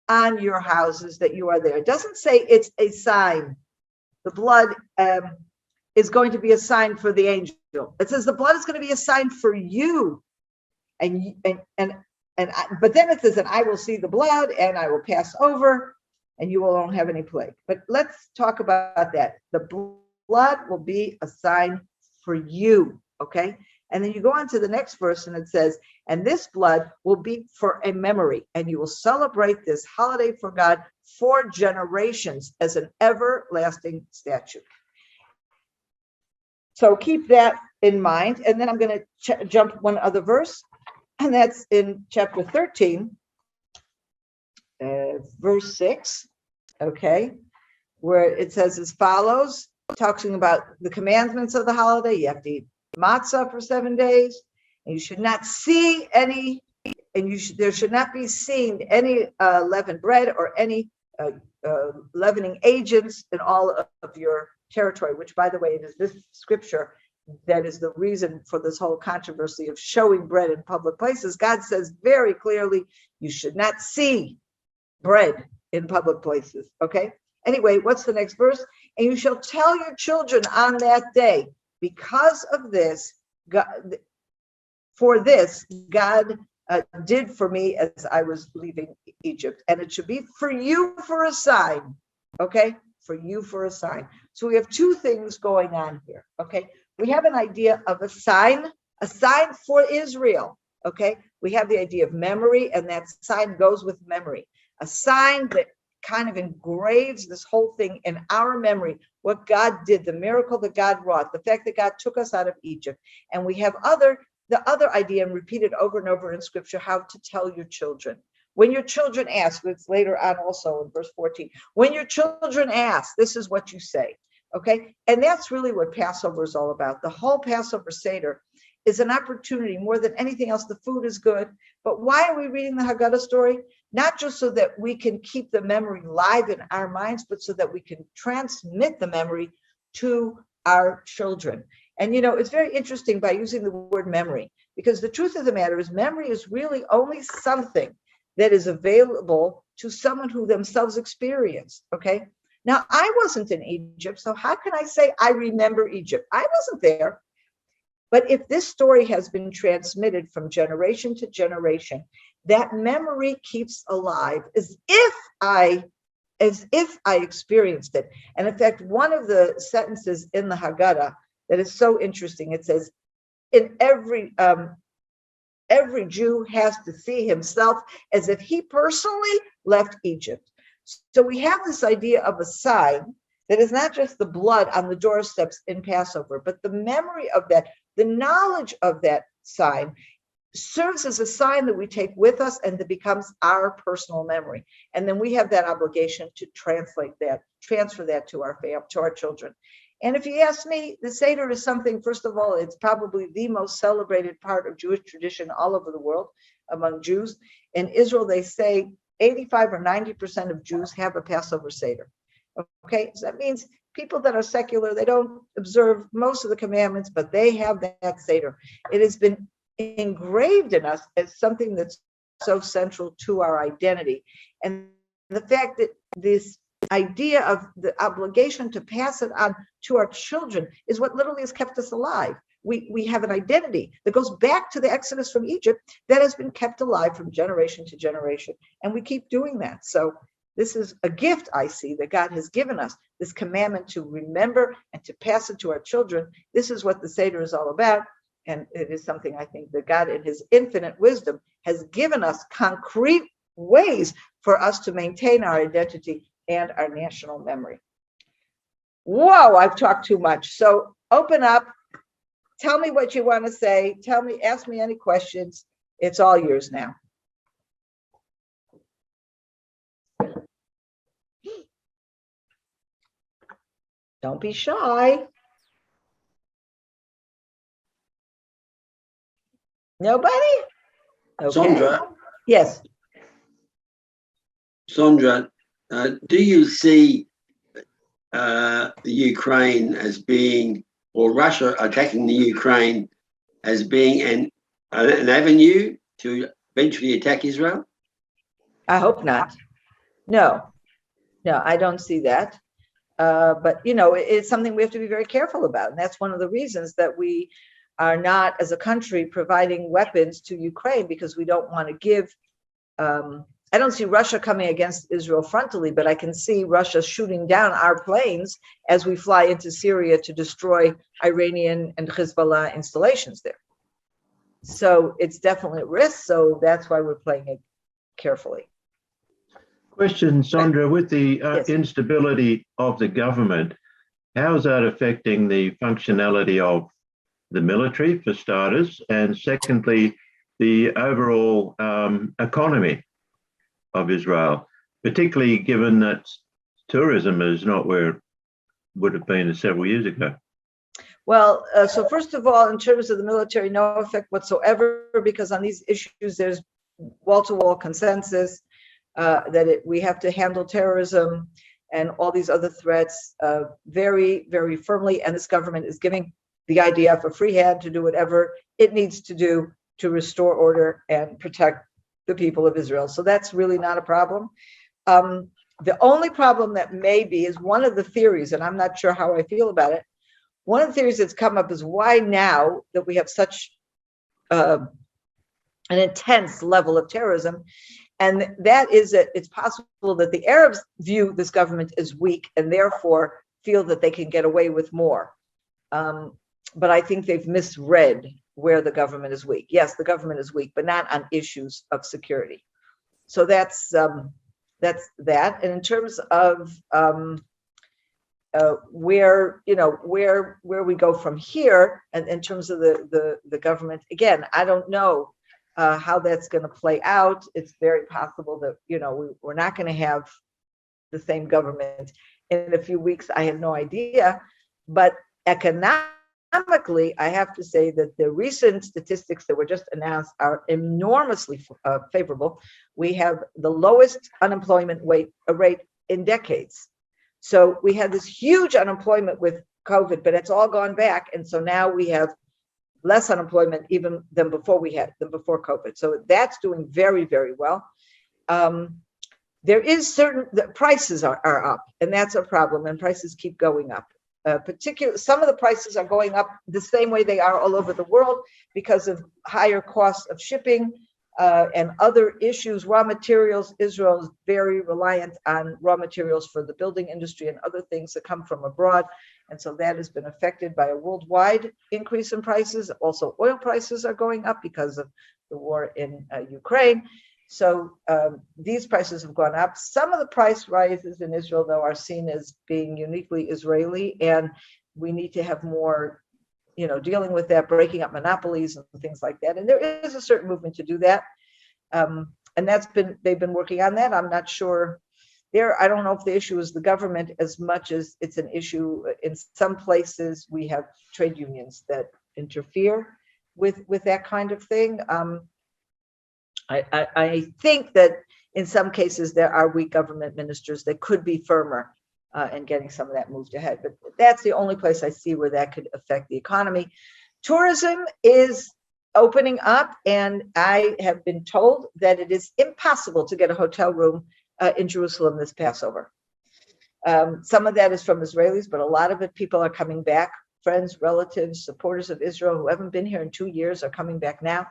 on your houses that you are there. It doesn't say it's a sign. The blood is going to be a sign for the angel. It says the blood is going to be a sign for you. But then it says, and I will see the blood and I will pass over and you won't have any plague. But let's talk about that. The blood will be a sign for you, okay? And then you go on to the next verse and it says, and this blood will be for a memory, and you will celebrate this holiday for God for generations as an everlasting statute. So keep that in mind. And then I'm going to jump one other verse, and that's in chapter 13, verse 6, okay, where it says as follows, talking about the commandments of the holiday. You have to eat matzah for 7 days, and you should not see any and there should not be seen any leavened bread or any leavening agents in all of your territory, which, by the way, it is this scripture that is the reason for this whole controversy of showing bread in public places. God says very clearly, you should not see bread in public places, okay? Anyway, what's the next verse? And you shall tell your children on that day, because of this, God, for this, God did for me as I was leaving Egypt. And it should be for you for a sign, okay? For you for a sign. So we have two things going on here, okay? We have an idea of a sign for Israel, okay? We have the idea of memory, and that sign goes with memory. A sign that kind of engraves this whole thing in our memory, what God did, the miracle that God wrought, the fact that God took us out of Egypt. And we have the other idea, and repeated over and over in scripture, how to tell your children. When your children ask, it's later on also in verse 14, when your children ask, this is what you say, okay? And that's really what Passover is all about. The whole Passover Seder is an opportunity, more than anything else. The food is good, but why are we reading the Haggadah story? Not just so that we can keep the memory live in our minds, but so that we can transmit the memory to our children. And it's very interesting by using the word memory, because the truth of the matter is memory is really only something that is available to someone who themselves experienced, okay? Now, I wasn't in Egypt, so how can I say I remember Egypt? I wasn't there. But if this story has been transmitted from generation to generation, that memory keeps alive as if I experienced it. And in fact, one of the sentences in the Haggadah that is so interesting, it says, in every Jew has to see himself as if he personally left Egypt. So we have this idea of a sign that is not just the blood on the doorsteps in Passover, but the memory of that, the knowledge of that sign serves as a sign that we take with us and that becomes our personal memory. And then we have that obligation to transfer that to our children. And if you ask me, the Seder is something, first of all, it's probably the most celebrated part of Jewish tradition all over the world among Jews. In Israel, they say 85 or 90% of Jews have a Passover Seder. Okay, so that means people that are secular, they don't observe most of the commandments, but they have that Seder. It has been engraved in us as something that's so central to our identity. And the fact that this idea of the obligation to pass it on to our children is what literally has kept us alive. We have an identity that goes back to the Exodus from Egypt that has been kept alive from generation to generation. And we keep doing that. So this is a gift, I see, that God has given us, this commandment to remember and to pass it to our children. This is what the Seder is all about. And it is something I think that God in his infinite wisdom has given us concrete ways for us to maintain our identity and our national memory. Whoa, I've talked too much. So open up, tell me what you want to say. Ask me any questions. It's all yours now. Don't be shy. Nobody? Okay. Sondra. Yes. Sondra, do you see the Ukraine as being, or Russia attacking the Ukraine as being an avenue to eventually attack Israel? I hope not. No, I don't see that. But, it's something we have to be very careful about. And that's one of the reasons that we are not, as a country, providing weapons to Ukraine, because we don't want to give. I don't see Russia coming against Israel frontally, but I can see Russia shooting down our planes as we fly into Syria to destroy Iranian and Hezbollah installations there. So it's definitely at risk. So that's why we're playing it carefully. Question, Sondra, with the Yes. instability of the government, how is that affecting the functionality of the military, for starters, and secondly, the overall economy of Israel, particularly given that tourism is not where it would have been several years ago? Well, so first of all, in terms of the military, no effect whatsoever, because on these issues, there's wall-to-wall consensus that we have to handle terrorism and all these other threats very, very firmly. And this government is giving the IDF a free hand to do whatever it needs to do to restore order and protect the people of Israel. So that's really not a problem. The only problem that may be is one of the theories, and I'm not sure how I feel about it. One of the theories that's come up is why now that we have such an intense level of terrorism, and that is that it's possible that the Arabs view this government as weak and therefore feel that they can get away with more. But I think they've misread where the government is weak. Yes, the government is weak, but not on issues of security. So that's that. And in terms of where we go from here, and in terms of the government, again, I don't know how that's going to play out. It's very possible that we're not going to have the same government in a few weeks. I have no idea, but economically, I have to say that the recent statistics that were just announced are enormously favorable. We have the lowest unemployment rate in decades. So we had this huge unemployment with COVID, but it's all gone back. And so now we have less unemployment even than before COVID. So that's doing very, very well. There is the prices are up, and that's a problem, and prices keep going up. Some of the prices are going up the same way they are all over the world because of higher costs of shipping and other issues. Raw materials, Israel is very reliant on raw materials for the building industry and other things that come from abroad. And so that has been affected by a worldwide increase in prices. Also, oil prices are going up because of the war in Ukraine. So these prices have gone up. Some of the price rises in Israel, though, are seen as being uniquely Israeli, and we need to have more, dealing with that, breaking up monopolies and things like that. And there is a certain movement to do that, and they've been working on that. I'm not sure. I don't know if the issue is the government as much as it's an issue. In some places, we have trade unions that interfere with that kind of thing. I think that in some cases there are weak government ministers that could be firmer in getting some of that moved ahead. But that's the only place I see where that could affect the economy. Tourism is opening up, and I have been told that it is impossible to get a hotel room in Jerusalem this Passover. Some of that is from Israelis, but a lot of it, people are coming back. Friends, relatives, supporters of Israel who haven't been here in 2 years are coming back now.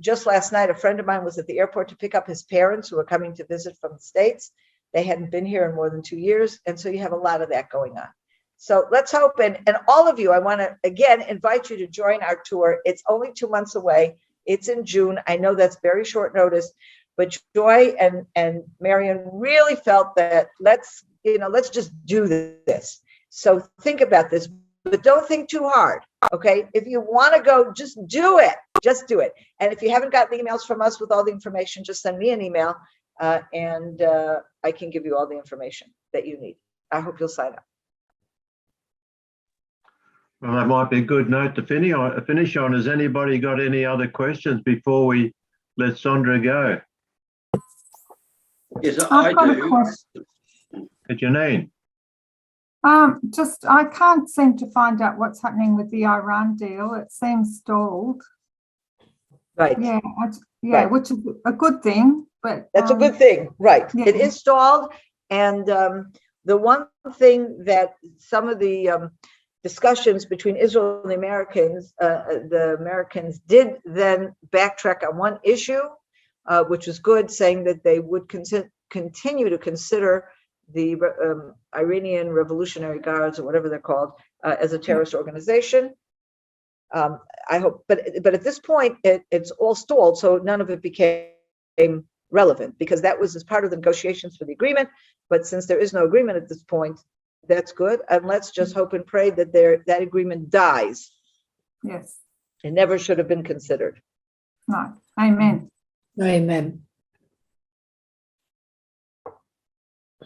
Just last night, a friend of mine was at the airport to pick up his parents who were coming to visit from the States. They hadn't been here in more than 2 years. And so you have a lot of that going on. So let's hope, and all of you, I want to, again, invite you to join our tour. It's only 2 months away. It's in June. I know that's very short notice, but Joy and Marion really felt that let's just do this. So think about this, but don't think too hard. Okay, if you want to go, just do it. Just do it. And if you haven't gotten the emails from us with all the information, just send me an email and I can give you all the information that you need. I hope you'll sign up. Well, that might be a good note to finish on. Has anybody got any other questions before we let Sondra go? Yes, I've got do. a question. Janine. I can't seem to find out what's happening with the Iran deal. It seems stalled. Right. Yeah, Right. Which is a good thing, but that's a good thing, right? Yeah. It is stalled, and the one thing that some of the discussions between Israel and the Americans did then backtrack on one issue, which was good, saying that they would continue to consider the Iranian Revolutionary Guards, or whatever they're called, as a terrorist organization. I hope, but at this point, it's all stalled, so none of it became relevant, because that was as part of the negotiations for the agreement. But since there is no agreement at this point, that's good, and let's just hope and pray that that agreement dies. Yes. It never should have been considered. No. Amen. Amen.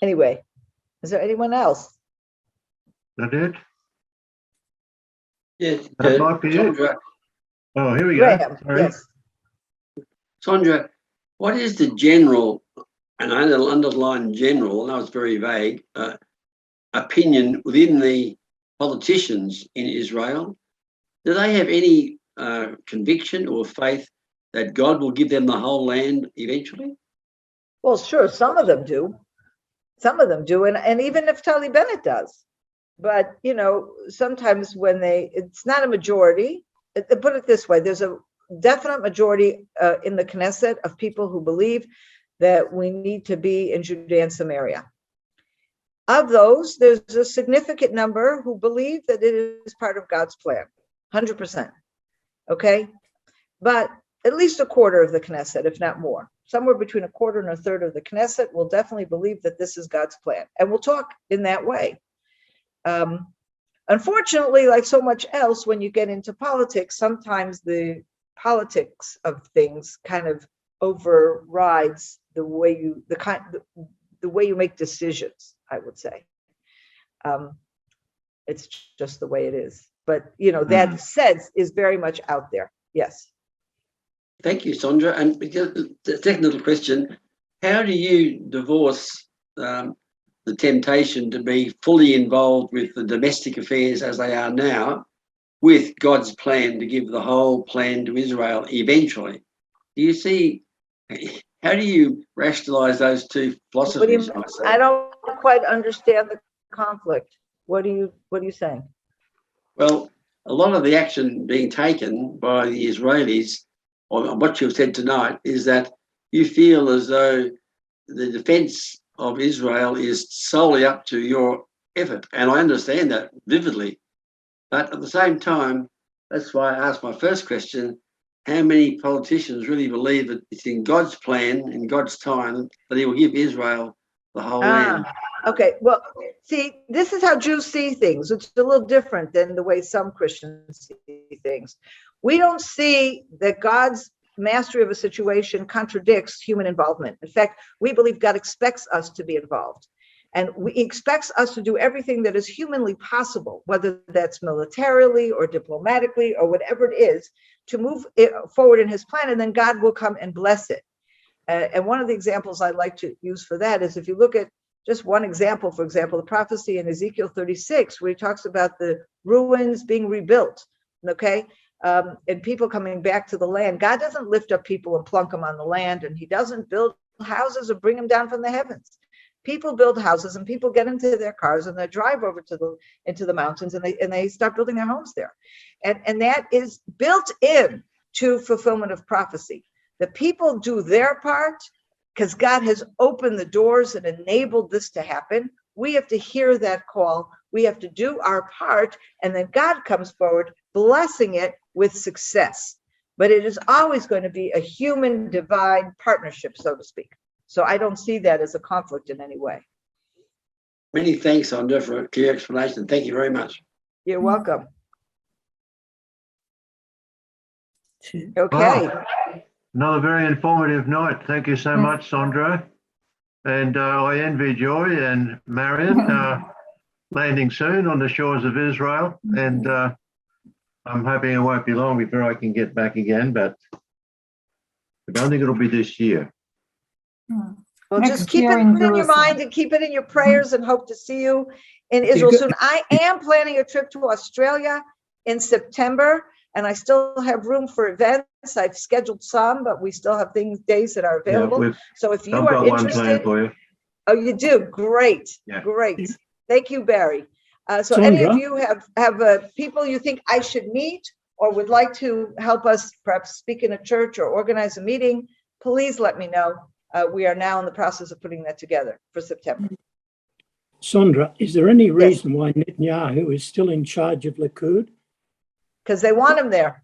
Anyway, is there anyone else? That it? Yes, That might be it. Sondra, Oh, here we go. Graham, Sorry. yes. Sondra, What is the general, and I underline general, and that was very vague, opinion within the politicians in Israel? Do they have any conviction or faith that God will give them the whole land eventually? Well, sure, some of them do. Some of them do, and even Naftali Bennett does. But, you know, sometimes when it's not a majority, put it this way, there's a definite majority in the Knesset of people who believe that we need to be in Judea and Samaria. Of those, there's a significant number who believe that it is part of God's plan, 100%. Okay? But at least a quarter of the Knesset, if not more, somewhere between a quarter and a third of the Knesset will definitely believe that this is God's plan. And we'll talk in that way. Unfortunately, like so much else, when you get into politics, sometimes the politics of things kind of overrides the way you make decisions, I would say. It's just the way it is. But, you know, that sense is very much out there. Yes. Thank you, Sondra. And because the second little question, how do you divorce the temptation to be fully involved with the domestic affairs as they are now with God's plan to give the whole plan to Israel eventually? Do you see, how do you rationalize those two philosophies? I don't quite understand the conflict. What are you saying? Well, a lot of the action being taken by the Israelis on what you've said tonight is that you feel as though the defense of Israel is solely up to your effort. And I understand that vividly. But at the same time, that's why I asked my first question, how many politicians really believe that it's in God's plan, in God's time, that he will give Israel the whole land? Okay, well, see, this is how Jews see things. It's a little different than the way some Christians see things. We don't see that God's mastery of a situation contradicts human involvement. In fact, we believe God expects us to be involved. And he expects us to do everything that is humanly possible, whether that's militarily or diplomatically or whatever it is, to move it forward in his plan, and then God will come and bless it. And one of the examples I like to use for that is if you look at just one example, for example, the prophecy in Ezekiel 36, where he talks about the ruins being rebuilt, okay? And people coming back to the land. God doesn't lift up people and plunk them on the land, and he doesn't build houses or bring them down from the heavens. People build houses, and people get into their cars and they drive over into the mountains, and they start building their homes there. And that is built in to fulfillment of prophecy. The people do their part because God has opened the doors and enabled this to happen. We have to hear that call. We have to do our part, and then God comes forward, blessing it with success. But it is always going to be a human divine partnership, so to speak. So I don't see that as a conflict in any way. Many thanks, Sondra, for a clear explanation. Thank you very much. You're welcome. Okay. Wow. Another very informative night. Thank you so much, Sondra. And I envy Joy and Marion landing soon on the shores of Israel. And I'm hoping it won't be long before I can get back again, but I don't think it'll be this year. Well, just keep it in your mind and keep it in your prayers, and hope to see you in Israel soon. I am planning a trip to Australia in September, and I still have room for events. I've scheduled some, but we still have days that are available. Yeah, so if you I've are got interested, one plan for you. Oh, you do? Great. Yeah. Great. Thank you, Barry. So Sondra? any of you have people you think I should meet or would like to help us perhaps speak in a church or organize a meeting, please let me know. We are now in the process of putting that together for September. Sondra, is there any reason why Netanyahu is still in charge of Likud? Because they want him there.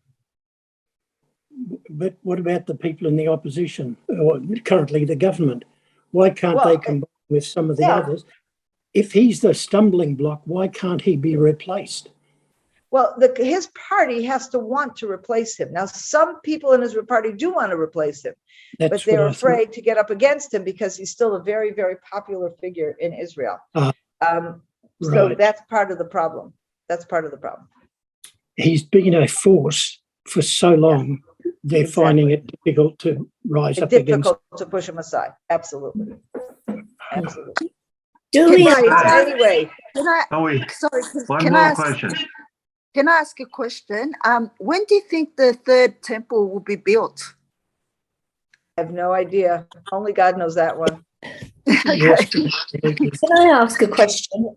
But what about the people in the opposition, or currently the government? Why can't they combine with some of the others? If he's the stumbling block, why can't he be replaced? Well, his party has to want to replace him. Now, some people in his party do want to replace him, but they're afraid to get up against him because he's still a very, very popular figure in Israel. So that's part of the problem. That's part of the problem. He's been a force for so long. they're finding it difficult to rise up against. Difficult to push them aside. Absolutely. Absolutely. Do we have, Right, anyway, can I, Oh, we, sorry, one can more I ask, question. can I ask a question? When do you think the third temple will be built? I have no idea. Only God knows that one. Yes, absolutely. Can I ask a question?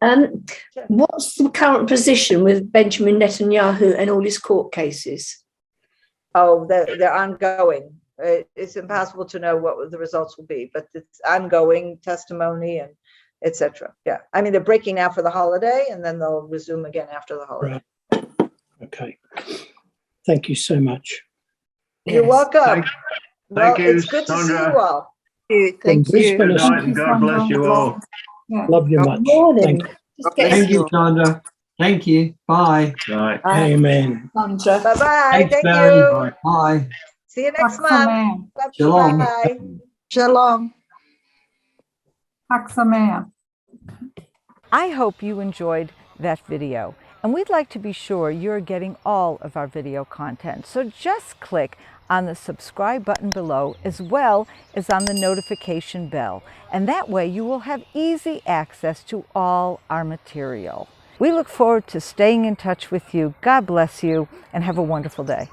What's the current position with Benjamin Netanyahu and all his court cases? Oh, they're ongoing. It's impossible to know what the results will be, but it's ongoing testimony and etc. Yeah, I mean, they're breaking now for the holiday, and then they'll resume again after the holiday. Right. Okay. Thank you so much. You're welcome. Thank you, It's good to see Sondra. you all. Thank From you. Brisbane, Good night and God bless you all. Yeah. love you much. Morning. Thank Just get Thank you, Sondra. Thank you. Bye. Right. you. Amen. Sandra. Bye-bye. Thanks, Thank Barry. you. Bye. See you next Tack så month. mycket. Shalom. Bye. Shalom. Tack så mycket. I hope you enjoyed that video, and we'd like to be sure you're getting all of our video content. So just click on the subscribe button below, as well as on the notification bell, and that way you will have easy access to all our material. We look forward to staying in touch with you. God bless you, and have a wonderful day.